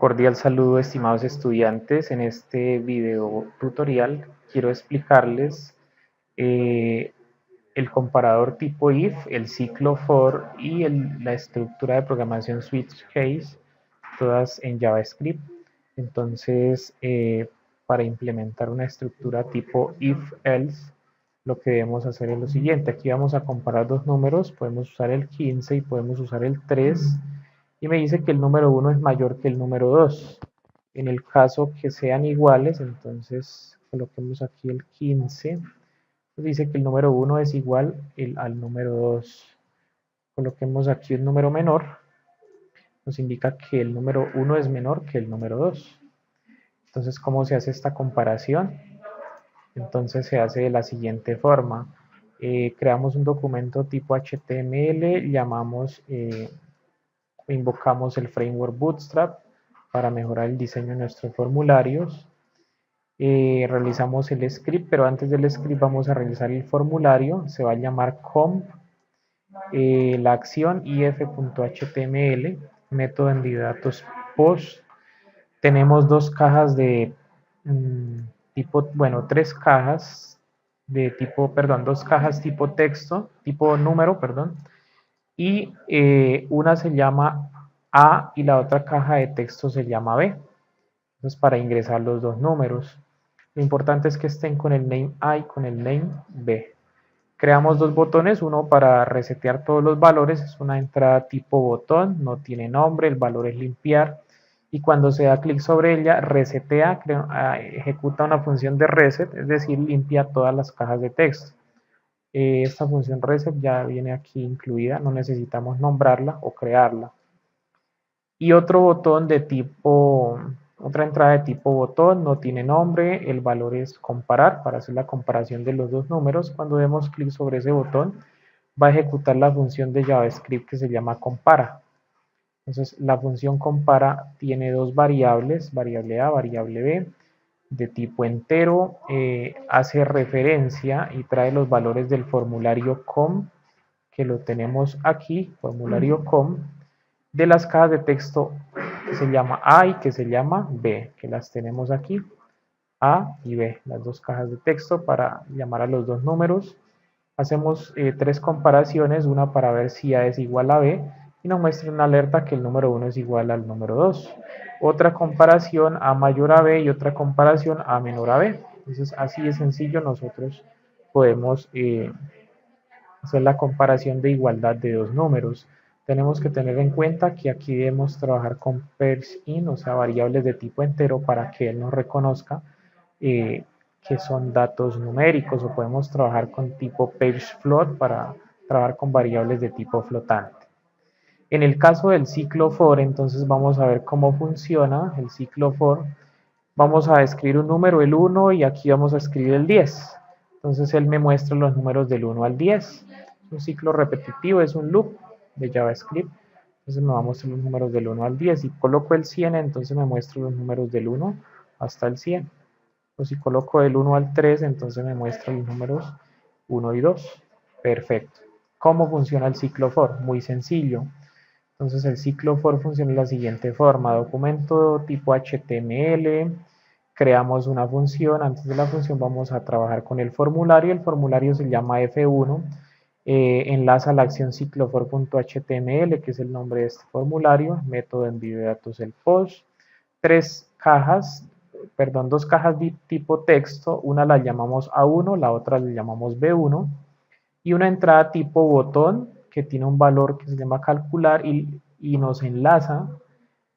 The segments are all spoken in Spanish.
Cordial saludo, estimados estudiantes. En este video tutorial quiero explicarles eh, el comparador tipo if, el ciclo for y la estructura de programación switch case, todas en JavaScript. Entonces, para implementar una estructura tipo if else, lo que debemos hacer es lo siguiente. Aquí vamos a comparar dos números, podemos usar el 15 y podemos usar el 3, y me dice que el número 1 es mayor que el número 2. En el caso que sean iguales, entonces coloquemos aquí el 15. Nos dice que el número 1 es igual al número 2. Coloquemos aquí un número menor. Nos indica que el número 1 es menor que el número 2. Entonces, ¿cómo se hace esta comparación? Entonces se hace de la siguiente forma. Creamos un documento tipo HTML, invocamos el framework Bootstrap para mejorar el diseño de nuestros formularios. Realizamos el script, pero antes del script vamos a realizar el formulario. Se va a llamar comp, la acción if.html, método envío de datos post. Tenemos dos cajas de tres cajas de tipo, dos cajas tipo texto, tipo número, y una se llama A y la otra caja de texto se llama B. Entonces, para ingresar los dos números, lo importante es que estén con el name A y con el name B. Creamos dos botones, uno para resetear todos los valores, es una entrada tipo botón, no tiene nombre, el valor es limpiar, y cuando se da clic sobre ella, resetea, ejecuta una función de reset, es decir, limpia todas las cajas de texto. Esta función reset ya viene aquí incluida, no necesitamos nombrarla o crearla. Y otro botón de tipo, otra entrada de tipo botón, no tiene nombre, el valor es comparar, para hacer la comparación de los dos números. Cuando demos clic sobre ese botón, va a ejecutar la función de JavaScript que se llama compara. Entonces, la función compara tiene dos variables, variable A, variable B, de tipo entero, hace referencia y trae los valores del formulario com, que lo tenemos aquí, formulario com, de las cajas de texto que se llama A y que se llama B, que las tenemos aquí, A y B, las dos cajas de texto para llamar a los dos números. Hacemos tres comparaciones, una para ver si A es igual a B y nos muestra una alerta que el número 1 es igual al número 2. Otra comparación A mayor a B y otra comparación A menor a B. Entonces, así de sencillo nosotros podemos hacer la comparación de igualdad de dos números. Tenemos que tener en cuenta que aquí debemos trabajar con parseInt, o sea, variables de tipo entero para que él nos reconozca que son datos numéricos, o podemos trabajar con tipo pagefloat para trabajar con variables de tipo flotante. En el caso del ciclo for, entonces vamos a ver cómo funciona el ciclo for. Vamos a escribir un número, el 1, y aquí vamos a escribir el 10. Entonces él me muestra los números del 1 al 10. Es un ciclo repetitivo, es un loop de JavaScript. Entonces me va a mostrar los números del 1 al 10. Si coloco el 100, entonces me muestra los números del 1 hasta el 100. O si coloco del 1 al 3, entonces me muestra los números 1 y 2. Perfecto. ¿Cómo funciona el ciclo for? Muy sencillo. Entonces el ciclo for funciona de la siguiente forma: documento tipo HTML, creamos una función. Antes de la función vamos a trabajar con el formulario se llama F1, enlaza la acción ciclofor.html, que es el nombre de este formulario, método de envío de datos el post, dos cajas de tipo texto, una la llamamos A1, la otra la llamamos B1, y una entrada tipo botón que tiene un valor que se llama calcular y nos enlaza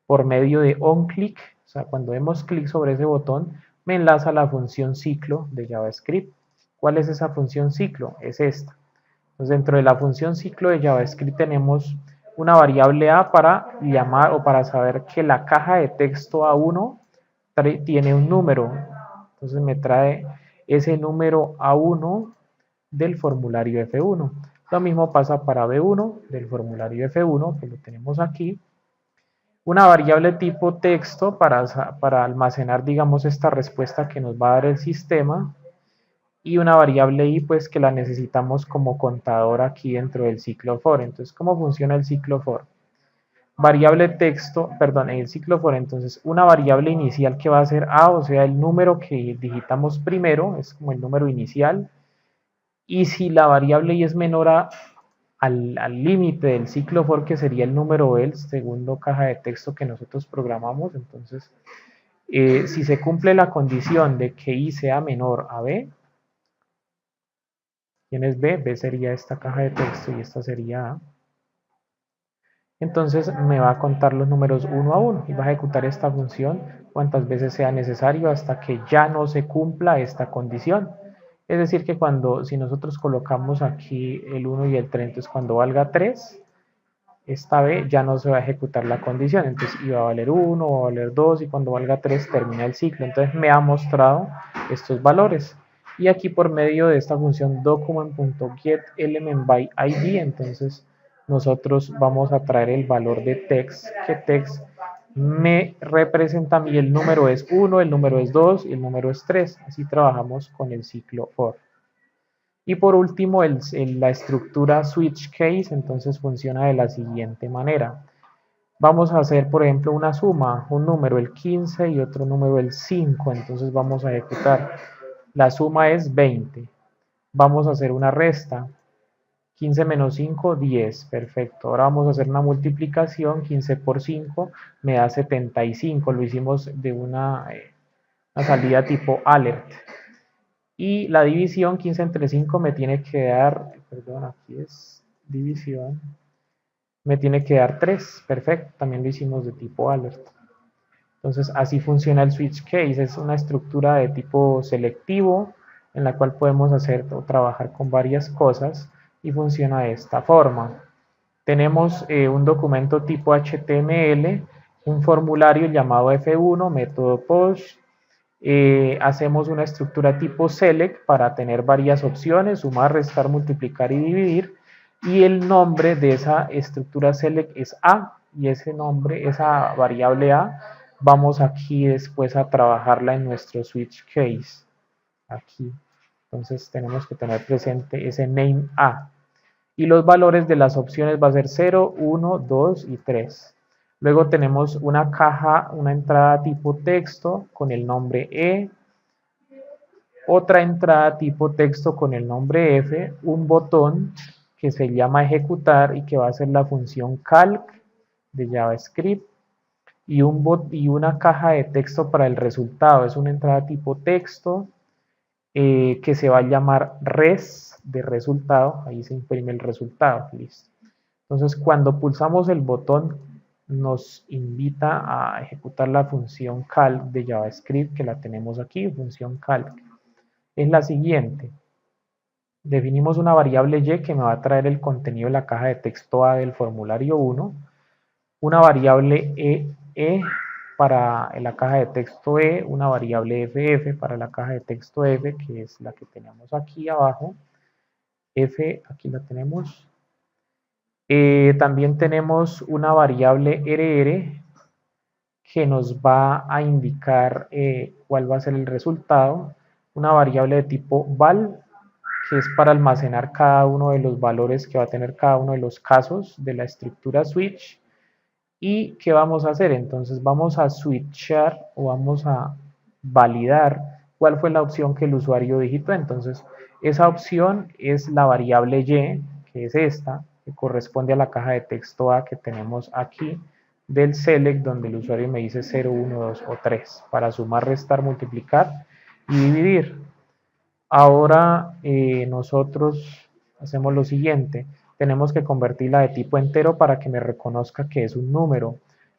por medio de onClick. O sea, cuando demos clic sobre ese botón, me enlaza a la función ciclo de JavaScript. ¿Cuál es esa función ciclo? Es esta. Entonces, dentro de la función ciclo de JavaScript tenemos una variable A para llamar o para saber que la caja de texto A1 tiene un número. Entonces me trae ese número A1 del formulario F1. Lo mismo pasa para B1 del formulario F1, que lo tenemos aquí. Una variable tipo texto para almacenar, digamos, esta respuesta que nos va a dar el sistema. Y una variable i, pues, que la necesitamos como contador aquí dentro del ciclo for. Entonces, ¿cómo funciona el ciclo for? variable texto, perdón, en el ciclo for, entonces una variable inicial que va a ser a, o sea, el número que digitamos primero, es como el número inicial, y si la variable y es menor al límite del ciclo for, que sería el número el segundo caja de texto que nosotros programamos, entonces si se cumple la condición de que i sea menor a b, ¿quién es b? B sería esta caja de texto y esta sería a. Entonces me va a contar los números uno a uno y va a ejecutar esta función cuantas veces sea necesario hasta que ya no se cumpla esta condición. Es decir que si nosotros colocamos aquí el 1 y el 3, entonces cuando valga 3, esta vez ya no se va a ejecutar la condición, entonces iba a valer 1, va a valer 2 y cuando valga 3 termina el ciclo. Entonces me ha mostrado estos valores. Y aquí por medio de esta función document.getElementById, entonces nosotros vamos a traer el valor de text, que text me representa a mí el número es 1, el número es 2 y el número es 3. Así trabajamos con el ciclo for. Y por último, la estructura switch case, entonces funciona de la siguiente manera. Vamos a hacer, por ejemplo, una suma, un número el 15 y otro número el 5, entonces vamos a ejecutar. La suma es 20. Vamos a hacer una resta. 15 menos 5, 10. Perfecto. Ahora vamos a hacer una multiplicación. 15 por 5 me da 75. Lo hicimos de una salida tipo alert. Y la división 15 entre 5 me tiene que dar, perdón, aquí es división, me tiene que dar 3. Perfecto, también lo hicimos de tipo alert. Entonces así funciona el switch case, es una estructura de tipo selectivo en la cual podemos hacer o trabajar con varias cosas y funciona de esta forma. Tenemos un documento tipo HTML, un formulario llamado F1, método post. Hacemos una estructura tipo select para tener varias opciones, sumar, restar, multiplicar y dividir. Y el nombre de esa estructura select es a, y ese nombre, esa variable a, vamos aquí después a trabajarla en nuestro switch case. Aquí. Entonces tenemos que tener presente ese name a. Y los valores de las opciones va a ser 0, 1, 2 y 3. Luego tenemos una caja, una entrada tipo texto con el nombre E, otra entrada tipo texto con el nombre F, un botón que se llama ejecutar y que va a ser la función calc de JavaScript y una caja de texto para el resultado. Es una entrada tipo texto que se va a llamar res de resultado. Ahí se imprime el resultado. Listo. Entonces, cuando pulsamos el botón, nos invita a ejecutar la función calc de JavaScript, que la tenemos aquí, función calc. Es la siguiente. Definimos una variable y que me va a traer el contenido de la caja de texto A del formulario 1, una variable e para la caja de texto E, una variable ff para la caja de texto F, que es la que tenemos aquí abajo. F, aquí la tenemos. También tenemos una variable rr que nos va a indicar cuál va a ser el resultado. Una variable de tipo val, que es para almacenar cada uno de los valores que va a tener cada uno de los casos de la estructura switch. ¿Y qué vamos a hacer? Entonces vamos a switchar o vamos a validar cuál fue la opción que el usuario digitó. Entonces esa opción es la variable y, que es esta, que corresponde a la caja de texto A que tenemos aquí del select, donde el usuario me dice 0, 1, 2 o 3 para sumar, restar, multiplicar y dividir. Ahora nosotros hacemos lo siguiente. Tenemos que convertirla de tipo entero para que me reconozca que es un número.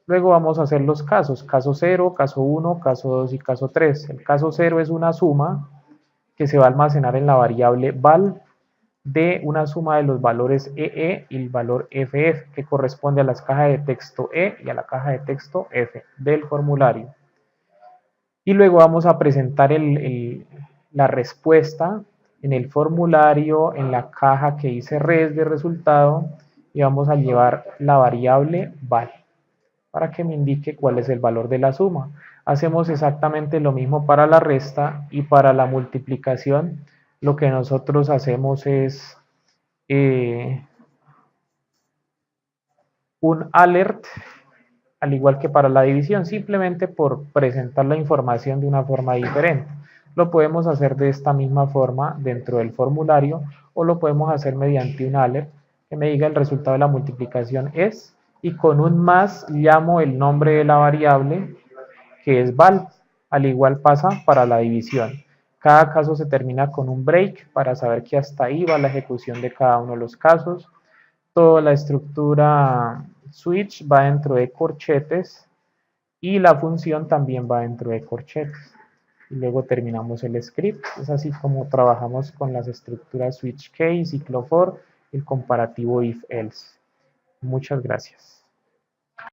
Luego vamos a hacer los casos. Caso 0, caso 1, caso 2 y caso 3. El caso 0 es una suma que se va a almacenar en la variable val de una suma de los valores EE y el valor FF, que corresponde a las cajas de texto E y a la caja de texto F del formulario. Y luego vamos a presentar la respuesta en el formulario, en la caja que dice res de resultado, y vamos a llevar la variable val para que me indique cuál es el valor de la suma. Hacemos exactamente lo mismo para la resta y para la multiplicación. Lo que nosotros hacemos es un alert, al igual que para la división, simplemente por presentar la información de una forma diferente. Lo podemos hacer de esta misma forma dentro del formulario o lo podemos hacer mediante un alert que me diga el resultado de la multiplicación es, y con un más llamo el nombre de la variable que es val. Al igual pasa para la división. Cada caso se termina con un break para saber que hasta ahí va la ejecución de cada uno de los casos. Toda la estructura switch va dentro de corchetes y la función también va dentro de corchetes. Y luego terminamos el script. Es así como trabajamos con las estructuras switch case, ciclo for, el comparativo if else. Muchas gracias.